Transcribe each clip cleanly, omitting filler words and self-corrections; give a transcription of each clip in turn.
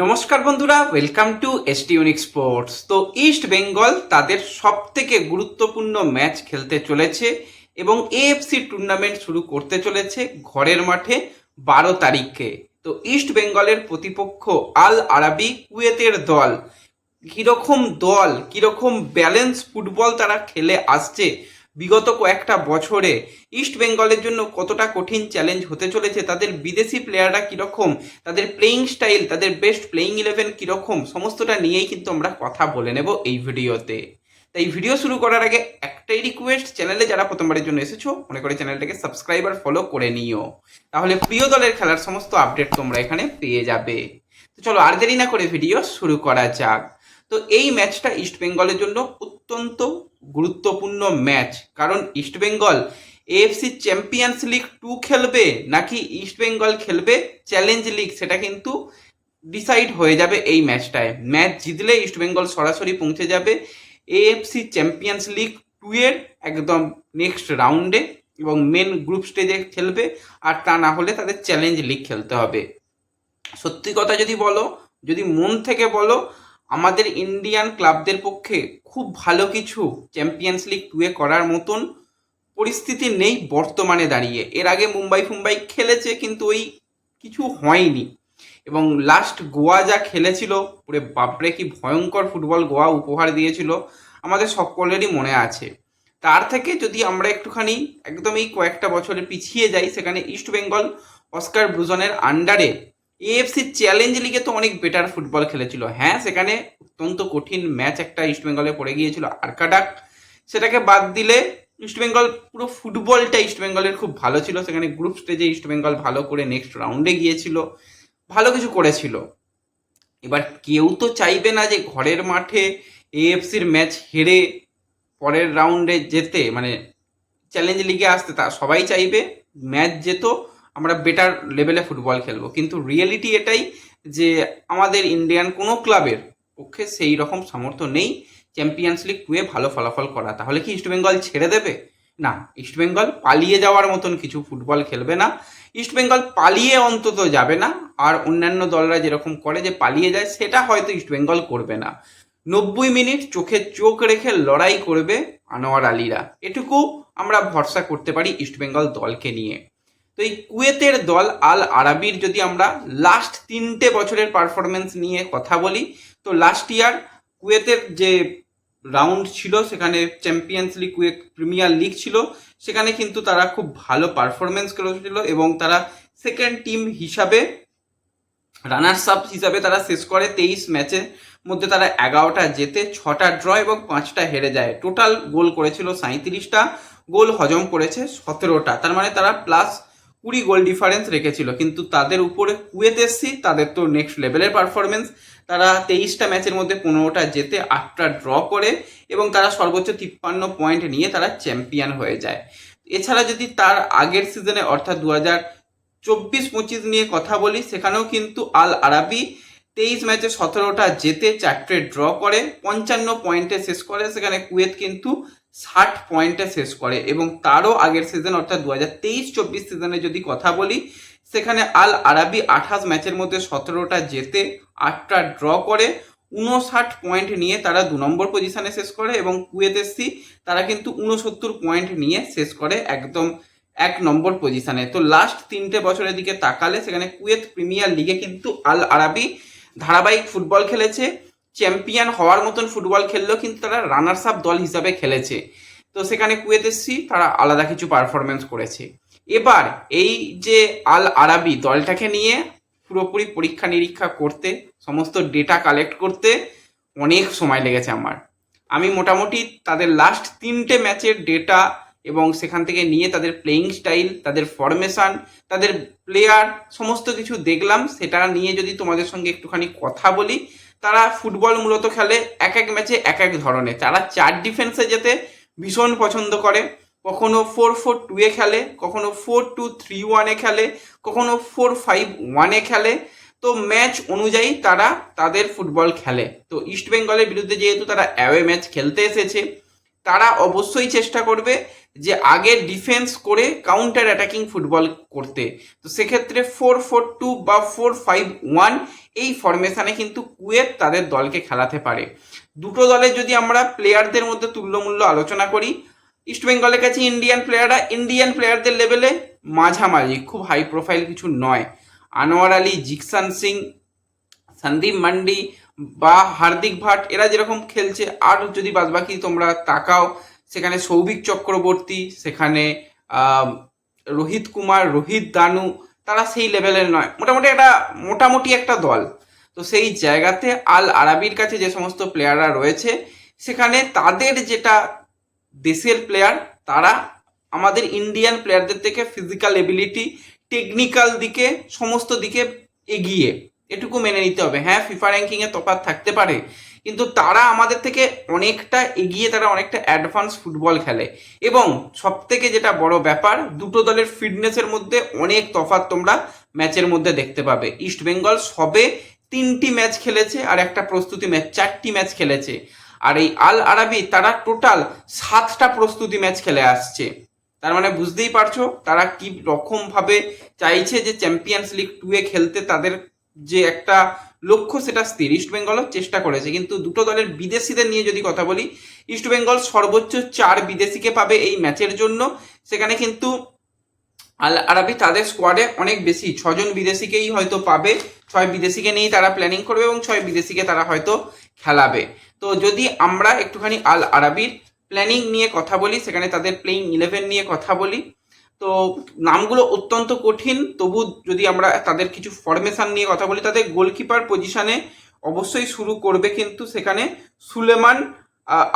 নমস্কার বন্ধুরা, welcome to ST unique sports. তো ইস্ট বেঙ্গল তাদের সব থেকে গুরুত্বপূর্ণ ম্যাচ খেলতে চলেছে এবং এএফসি টুর্নামেন্ট শুরু করতে চলেছে ঘরের মাঠে 12 তারিখে। তো ইস্ট বেঙ্গলের প্রতিপক্ষ আল আরাবি কুয়েতের দল। কিরকম ব্যালেন্স ফুটবল তারা খেলে আসছে বিগত কয়েকটা বছরে, ইস্ট বেঙ্গলের জন্য কতটা কঠিন চ্যালেঞ্জ হতে চলেছে, তাদের বিদেশি প্লেয়াররা কিরকম, তাদের প্লেয়িং স্টাইল, তাদের বেস্ট প্লেয়িং ইলেভেন কিরকম, সমস্তটা নিয়েই কিন্তু আমরা কথা বলে নেব এই ভিডিওতে। তাই ভিডিও শুরু করার আগে একটাই রিকোয়েস্ট, চ্যানেলে যারা প্রথমবারের জন্য এসেছো মনে করে চ্যানেলটাকে সাবস্ক্রাইব আর ফলো করে নিও, তাহলে প্রিয় দলের খেলার সমস্ত আপডেট তোমরা এখানে পেয়ে যাবে। তো চলো আর দেরি না করে ভিডিও শুরু করা যাক। তো এই ম্যাচটা ইস্ট বেঙ্গলের জন্য অত্যন্ত গুরুত্বপূর্ণ ম্যাচ, কারণ east Bengal AFC champions league 2 খেলবে নাকি ইস্ট বেঙ্গল খেলবে চ্যালেঞ্জ লিগ, সেটা কিন্তু ডিসাইড হয়ে যাবে এই ম্যাচটায়। ম্যাচ জিতলে ইস্ট বেঙ্গল সরাসরি পৌঁছে যাবে এএফসি চ্যাম্পিয়ন্স লিগ 2 এর একদম নেক্সট রাউন্ডে এবং মেন গ্রুপ স্টেজে খেলবে, আর তা না হলে তাদের চ্যালেঞ্জ লিগ খেলতে হবে। সত্যি কথা যদি বলো, যদি মন থেকে বলো, আমাদের ইন্ডিয়ান ক্লাবদের পক্ষে খুব ভালো কিছু চ্যাম্পিয়ন্স লিগ 2 করার মতন পরিস্থিতি নেই বর্তমানে দাঁড়িয়ে। এর আগে মুম্বাই খেলেছে কিন্তু ওই কিছু হয়নি, এবং লাস্ট গোয়া যা খেলেছিল, পুরো বাপরে কি ভয়ঙ্কর ফুটবল গোয়া উপহার দিয়েছিল, আমাদের সকলেরই মনে আছে। তার থেকে যদি আমরা একটুখানি একদম এই কয়েকটা বছরে পিছিয়ে যাই, সেখানে ইস্ট বেঙ্গল অস্কার ব্রুজনের আন্ডারে এএফসি চ্যালেঞ্জ লিগে তো অনেক বেটার ফুটবল খেলেছিল। হ্যাঁ, সেখানে অত্যন্ত কঠিন ম্যাচ একটা ইস্ট বেঙ্গলে পড়ে গিয়েছিল আরকাডাক, সেটাকে বাদ দিলে ইস্ট বেঙ্গল পুরো ফুটবলটা ইস্ট বেঙ্গলের খুব ভালো ছিল। সেখানে গ্রুপ স্টেজে ইস্ট বেঙ্গল ভালো করে নেক্সট রাউন্ডে গিয়েছিল, ভালো কিছু করেছিল। এবার কেউ তো চাইবে না যে ঘরের মাঠে এএফসির ম্যাচ হেরে পরের রাউন্ডে যেতে, মানে চ্যালেঞ্জ লিগে আসতে। তা সবাই চাইবে ম্যাচ যেত, আমরা বেটার লেভেলে ফুটবল খেলবো, কিন্তু রিয়েলিটি এটাই যে আমাদের ইন্ডিয়ান কোনো ক্লাবের পক্ষে সেই রকম সামর্থ্য নেই চ্যাম্পিয়ন্স লিগ 2 ভালো ফলাফল করা। তাহলে কি ইস্ট বেঙ্গল ছেড়ে দেবে? না, ইস্ট বেঙ্গল পালিয়ে যাওয়ার মতন কিছু ফুটবল খেলবে না। ইস্ট বেঙ্গল পালিয়ে অন্তত যাবে না, আর অন্যান্য দলরা যেরকম করে যে পালিয়ে যায়, সেটা হয়তো ইস্ট বেঙ্গল করবে না। 90 মিনিট চোখে চোখ রেখে লড়াই করবে আনোয়ার আলীরা, এটুকু আমরা ভরসা করতে পারি ইস্ট বেঙ্গল দলকে নিয়ে। তো এই কুয়েতের দল আল আরাবির যদি আমরা লাস্ট 3 বছরের পারফরমেন্স নিয়ে কথা বলি, তো লাস্ট ইয়ার কুয়েতের যে রাউন্ড ছিল, সেখানে champions league, Kuwait premier league ছিল, সেখানে কিন্তু তারা খুব ভালো পারফরমেন্স করেছিল এবং তারা সেকেন্ড টিম হিসাবে, রানার্স আপ হিসাবে তারা শেষ করে। 23 ম্যাচের মধ্যে তারা 11টা জেতে, 6টা ড্র এবং 5টা হেরে যায়। টোটাল গোল করেছিল 37টা, গোল হজম করেছে 17টা, তার মানে তারা +20 গোল ডিফারেন্স রেখেছিল। কিন্তু তাদের উপরে কুয়েত এসসি, তাদের তো নেক্সট লেভেলের পারফরমেন্স। তারা 23টা ম্যাচের মধ্যে 15টা জেতে, 8টা ড্র করে এবং তারা সর্বোচ্চ 53 পয়েন্ট নিয়ে তারা চ্যাম্পিয়ন হয়ে যায়। এছাড়া যদি তার আগের সিজনে অর্থাৎ 2024-25 নিয়ে কথা বলি, সেখানেও কিন্তু আল আরাবি 23 ম্যাচে 17টা জেতে, 4টে ড্র করে, 55 পয়েন্টে শেষ করে। সেখানে কুয়েত কিন্তু 60 পয়েন্টে শেষ করে। এবং তারও আগের সিজন অর্থাৎ 2023-24 সিজনে যদি কথা বলি, সেখানে আল আরাবি 28 ম্যাচের মধ্যে 17টা জেতে, 8টা ড্র করে, 59 পয়েন্ট নিয়ে তারা 2 নম্বর পজিশনে শেষ করে। এবং কুয়েত এসসি তারা কিন্তু 69 পয়েন্ট নিয়ে শেষ করে একদম 1 নম্বর পজিশনে। তো লাস্ট 3 বছরের দিকে তাকালে, সেখানে কুয়েত প্রিমিয়ার লিগে কিন্তু আল আরাবি ধারাবাহিক ফুটবল খেলেছে, চ্যাম্পিয়ন হওয়ার মতন ফুটবল খেললেও কিন্তু তারা রানার্স আপ দল হিসাবে খেলেছে। তো সেখানে কুয়েত এসসি তারা আলাদা কিছু পারফরমেন্স করেছে। এবার এই যে আল আরাবি দলটাকে নিয়ে পুরোপুরি পরীক্ষা নিরীক্ষা করতে, সমস্ত ডেটা কালেক্ট করতে অনেক সময় লেগেছে আমার। আমি মোটামুটি তাদের লাস্ট 3 ম্যাচের ডেটা এবং সেখান থেকে নিয়ে তাদের প্লেয়িং স্টাইল, তাদের ফরমেশন, তাদের প্লেয়ার, সমস্ত কিছু দেখলাম। সেটা নিয়ে যদি তোমাদের সঙ্গে একটুখানি কথা বলি, তারা ফুটবল মূলত খেলে এক এক ম্যাচে এক এক ধরনের। তারা 4 ডিফেন্সে যেতে ভীষণ পছন্দ করে, কখনো 4-4-2 খেলে, কখনো 4-2-3-1 খেলে, কখনো 4-5-1 খেলে। তো ম্যাচ অনুযায়ী তারা তাদের ফুটবল খেলে। তো ইস্ট বেঙ্গলের বিরুদ্ধে যেহেতু তারা অ্যাওয়ে ম্যাচ খেলতে এসেছে, তারা অবশ্যই চেষ্টা করবে যে আগে ডিফেন্স করে কাউন্টার অ্যাটাকিং ফুটবল করতে। তো সেক্ষেত্রে 4-4-2 বা 4-5-1 এই ফরমেশনে কিন্তু কুয়েত তাদের দলকে খেলাতে পারে। দুটো দলের যদি আমরা প্লেয়ারদের মধ্যে তুল্যমূল্য আলোচনা করি, ইস্টবেঙ্গলের কাছে ইন্ডিয়ান প্লেয়ারদের লেভেলে মাঝামাঝি, খুব হাই প্রোফাইল কিছু নয়। আনোয়ার আলী, জিকসান সিং, সন্দীপ মান্ডি বা হার্দিক ভাট এরা যেরকম খেলছে, আর যদি বাদবাকি তোমরা তাকাও, সেখানে সৌভিক চক্রবর্তী, সেখানে রোহিত কুমার, রোহিত দানু, তারা সেই লেভেলের নয়। মোটামুটি একটা দল। তো সেই জায়গাতে আল আরাবির কাছে যে সমস্ত প্লেয়াররা রয়েছে, সেখানে তাদের যেটা দেশের প্লেয়ার, তারা আমাদের ইন্ডিয়ান প্লেয়ারদের থেকে ফিজিক্যাল এবিলিটি, টেকনিক্যাল দিকে, সমস্ত দিকে এগিয়ে, এটুকু মেনে নিতে হবে। হ্যাঁ, ফিফা র্যাঙ্কিংয়ে তফাৎ থাকতে পারে, কিন্তু তারা আমাদের থেকে অনেকটা এগিয়ে, তারা অনেকটা অ্যাডভান্স ফুটবল খেলে। এবং সব থেকে যেটা বড় ব্যাপার, দুটো দলের ফিটনেসের মধ্যে অনেক তফাৎ তোমরা ম্যাচের মধ্যে দেখতে পাবে। ইস্ট বেঙ্গল সবে 3টি ম্যাচ খেলেছে আর একটা প্রস্তুতি ম্যাচ, 4টি ম্যাচ খেলেছে। আর এই আল আরাবি তারা টোটাল 7টা প্রস্তুতি ম্যাচ খেলে আসছে। তার মানে বুঝতেই পারছো তারা কি রকম ভাবে চাইছে যে চ্যাম্পিয়ন্স লিগ 2-এ খেলতে। তাদের যে একটা লক্ষ্য, সেটা স্থির। ইস্টবেঙ্গলও চেষ্টা করেছে, কিন্তু দুটো দলের বিদেশিদের নিয়ে যদি কথা বলি, ইস্টবেঙ্গল সর্বোচ্চ 4 বিদেশিকে পাবে এই ম্যাচের জন্য। সেখানে কিন্তু আল আরাবি তাদের স্কোয়াডে অনেক বেশি, 6জন বিদেশিকেই হয়তো পাবে। 6 বিদেশিকে নিয়েই তারা প্ল্যানিং করবে এবং 6 বিদেশিকে তারা হয়তো খেলাবে। তো যদি আমরা একটুখানি আল আরাবির প্ল্যানিং নিয়ে কথা বলি, সেখানে তাদের প্লেইং 11 নিয়ে কথা বলি, তো নামগুলো অত্যন্ত কঠিন। তবু যদি আমরা তাদের কিছু ফরমেশন নিয়ে কথা বলি, তাদের গোলকিপার পজিশনে অবশ্যই শুরু করবে কিন্তু সেখানে সুলেমান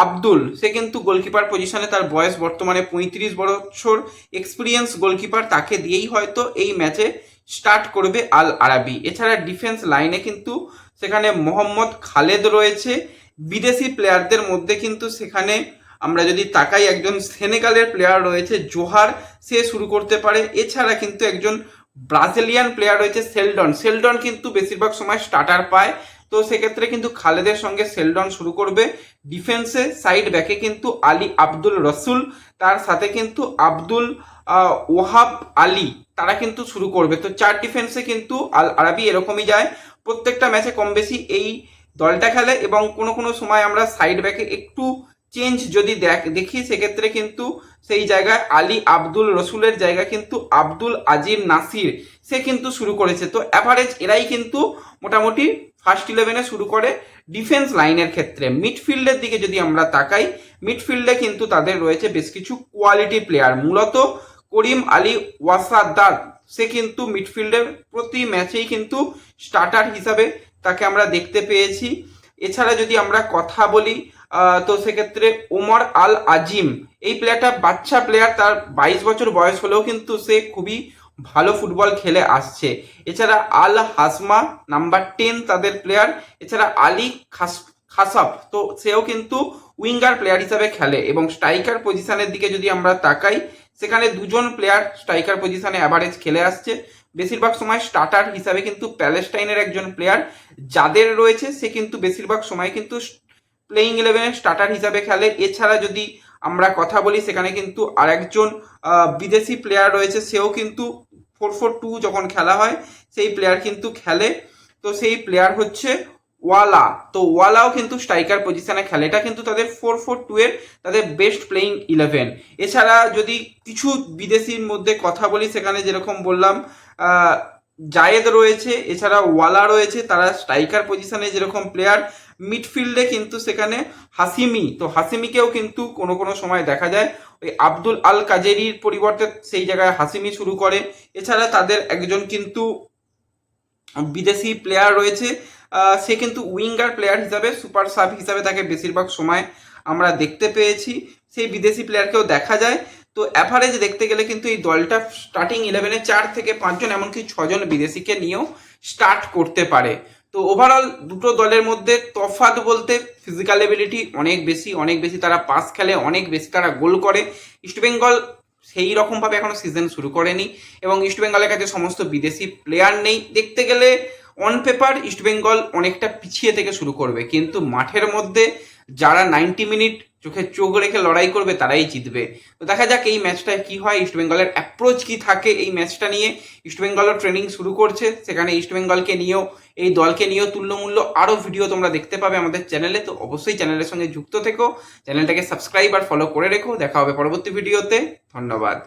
আব্দুল। সে কিন্তু গোলকিপার পজিশনে, তার বয়স বর্তমানে 35 বছর, এক্সপিরিয়েন্স গোলকিপার, তাকে দিয়েই হয়তো এই ম্যাচে স্টার্ট করবে আল আরাবি। এছাড়া ডিফেন্স লাইনে কিন্তু সেখানে মোহাম্মদ খালেদ রয়েছে। বিদেশি প্লেয়ারদের মধ্যে কিন্তু সেখানে আমরা যদি তাকাই, একজন সেনেগালের প্লেয়ার রয়েছে জোহার, সে শুরু করতে পারে। এছাড়া কিন্তু একজন ব্রাজিলিয়ান প্লেয়ার রয়েছে সেলডন কিন্তু বেশিরভাগ সময় স্টার্টার পায়। তো সেক্ষেত্রে কিন্তু খালেদের সঙ্গে সেলডন শুরু করবে। ডিফেন্সে সাইড ব্যাকে কিন্তু আলী আব্দুল রসুল, তার সাথে কিন্তু আব্দুল ওহাব আলী, তারা কিন্তু শুরু করবে। তো 4 ডিফেন্সে কিন্তু আল আরাবি এরকমই যায়, প্রত্যেকটা ম্যাচে কম বেশি এই দলটা খেলে। এবং কোনো কোনো সময় আমরা সাইড ব্যাকে একটু চেঞ্জ যদি দেখি, সেক্ষেত্রে কিন্তু সেই জায়গায় আলী আব্দুল রসুলের জায়গায় কিন্তু আব্দুল আজির নাসির, সে কিন্তু শুরু করেছে। তো অ্যাভারেজ এরাই কিন্তু মোটামুটি ফার্স্ট 11-এ শুরু করে। ডিফেন্স লাইনের ক্ষেত্রে মিডফিল্ডের দিকে যদি আমরা তাকাই, মিডফিল্ডে কিন্তু তাদের রয়েছে বেশ কিছু কোয়ালিটি প্লেয়ার। মূলত করিম আলী ওয়াসাদার, সে কিন্তু মিডফিল্ডের প্রতি ম্যাচেই কিন্তু স্টার্টার হিসাবে তাকে আমরা দেখতে পেয়েছি। এছাড়া যদি আমরা কথা বলি, তো সেক্ষেত্রে ওমর আল আজিম, এই প্লেয়ারটা বাচ্চা প্লেয়ার, তার 22 বছর বয়স হলেও কিন্তু সে খুবই ভালো ফুটবল খেলে আসছে। এছাড়া আল হাসমা নাম্বার 10 তাদের প্লেয়ার। এছাড়া আলী খাসাব, তো সেও কিন্তু উইঙ্গার প্লেয়ার হিসাবে খেলে। এবং স্ট্রাইকার পজিশনের দিকে যদি আমরা তাকাই, সেখানে 2জন প্লেয়ার স্ট্রাইকার পজিশনে অ্যাভারেজ খেলে আসছে। বেশিরভাগ সময় স্টার্টার হিসাবে কিন্তু প্যালেস্টাইনের একজন প্লেয়ার যাদের রয়েছে, সে কিন্তু বেশিরভাগ সময় কিন্তু প্লেইং 11-এ স্টার্টার হিসাবে খেলে। এছাড়া যদি আমরা কথা বলি, সেখানে কিন্তু আরেকজন বিদেশি প্লেয়ার রয়েছে, সেও কিন্তু 4-4-2 যখন খেলা হয় সেই প্লেয়ার কিন্তু খেলে। তো সেই প্লেয়ার হচ্ছে ওয়ালা। তো ওয়ালাও কিন্তু স্ট্রাইকার পজিশনে খেলে। এটা কিন্তু তাদের 4-4-2 এর তাদের বেস্ট প্লেইং 11। এছাড়া যদি কিছু বিদেশির মধ্যে কথা বলি, সেখানে যেরকম বললাম জায়েদ রয়েছে, এছাড়া ওয়ালা রয়েছে, তারা স্ট্রাইকার পজিশনে যেরকম প্লেয়ার। মিডফিল্ডে কিন্তু সেখানে হাসিমি, তো হাসিমিকেও কিন্তু কোনো কোনো সময় দেখা যায় ওই আব্দুল আল কাজেরির পরিবর্তে সেই জায়গায় হাসিমি শুরু করে। এছাড়া তাদের একজন কিন্তু বিদেশি প্লেয়ার রয়েছে, সে কিন্তু উইঙ্গার প্লেয়ার হিসাবে, সুপার সাব হিসাবে তাকে বেশিরভাগ সময় আমরা দেখতে পেয়েছি। সেই বিদেশি প্লেয়ারকেও দেখা যায়। তো অ্যাভারেজ দেখতে গেলে কিন্তু এই দলটা স্টার্টিং 11-এ 4 থেকে 5 জন, এমনকি 6 জন বিদেশিকে নিয়েও স্টার্ট করতে পারে। তো ওভারঅল দুটো দলের মধ্যে তফাৎ বলতে ফিজিক্যাল এবিলিটি অনেক বেশি, তারা পাস খেলে অনেক বেশি, তারা গোল করে। ইস্টবেঙ্গল সেই রকমভাবে এখনো সিজন শুরু করেনি এবং ইস্টবেঙ্গলের কাছে সমস্ত বিদেশি প্লেয়ার নেই। দেখতে গেলে অন পেপার ইস্টবেঙ্গল অনেকটা পিছিয়ে থেকে শুরু করবে, কিন্তু মাঠের মধ্যে যারা 90 মিনিট চোখে চোখ রেখে লড়াই করবে তারাই জিতবে। তো দেখা যাক এই ম্যাচটায় কি হয়, ইস্টবেঙ্গলের অ্যাপ্রোচ কি থাকে এই ম্যাচটা নিয়ে। ইস্টবেঙ্গলও ট্রেনিং শুরু করছে, সেখানে ইস্টবেঙ্গলকে নিয়েও, এই দলকে নিয়েও তুল্যমূল্য আরও ভিডিও তোমরা দেখতে পাবে আমাদের চ্যানেলে। তো অবশ্যই চ্যানেলের সঙ্গে যুক্ত থেকো, চ্যানেলটাকে সাবস্ক্রাইব আর ফলো করে রেখো। দেখা হবে পরবর্তী ভিডিওতে। ধন্যবাদ।